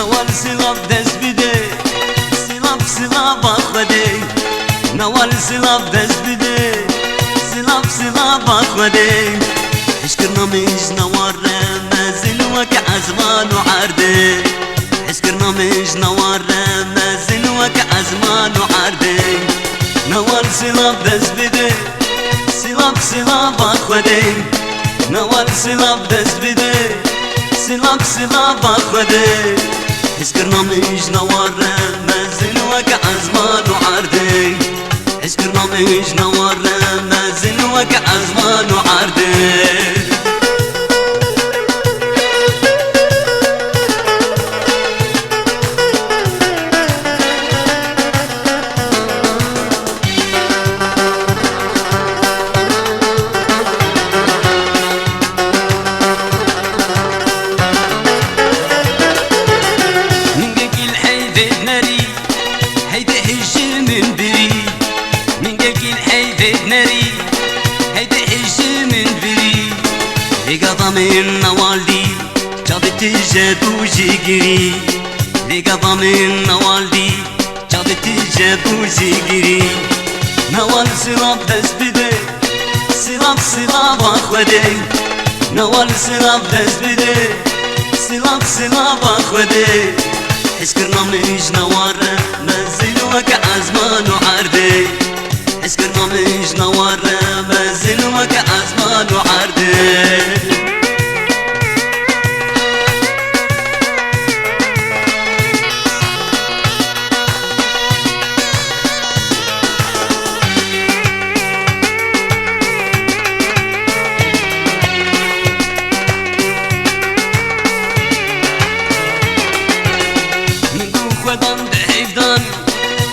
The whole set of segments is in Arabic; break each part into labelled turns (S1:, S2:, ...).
S1: نوال سلاف دست بده سلاف آخوده نوال سلاف دست بده سلاف آخوده حشكرنا مش نوار مازل وك عزمان وعرده حشكرنا مش نوار مازل وك عزمان وعرده نوال سلاف دست بده سلاف آخوده نوال سلاف دست بده سلاف آخوده حشكرنا مش نوار مازل وك عزمان وعرده حشكرنا مش نوار مازل وك عزمان وعرده من نوالدي جابت جاب وجيجري لقضى من نوالدي جابت جاب وجيجري نوال سلاف دست بده سلاف آخوده نوال سلاف دست بده سلاف آخوده حشكرنا مش نوار مازل وك عزمان وعرده حشكرنا مش نوار مازل وك عزمان وعرده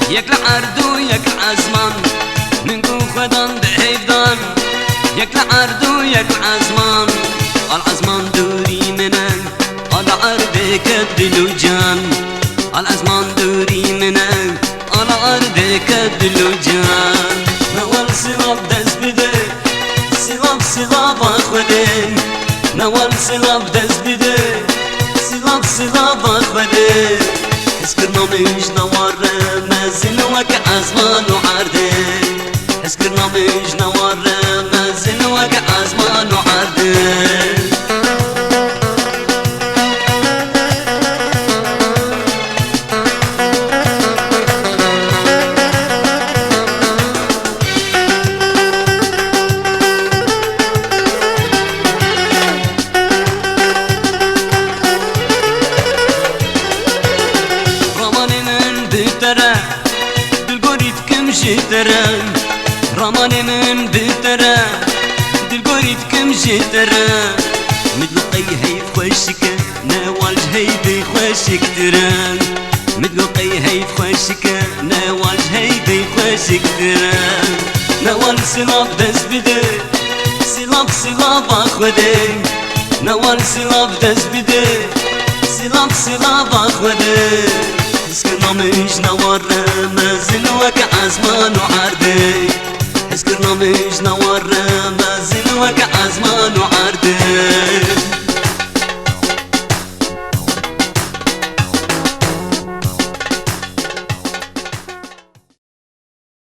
S1: يك العردو يك العزمان منكو خدان بحيفدان يك العردو يك العزمان العزمان دوري منن العرض كدلو جان العزمان دوري منن العرض كدلو جان نوال سلاف دست بده سلاف آخوده نوال سلاف دست بده سلاف آخوده حشكرنا مش نوار مازل وك عزمان وعرده حشكرنا مش نوار مازل وك عزمان وعرده شتران رماني من بترا دلقوري كم شتران مدلقي هي خوشك نوال جهي خوشك تران مدلقي هي خوشك نوال جهي خوشك تران نوال سلاف دست بده سلاف آخوده نوال سلاف دست بده سلاف آخوده حشكرنا مش نوار مازل وك عزمان وعرده حشكرنا مش نوار مازل وك عزمان وعرده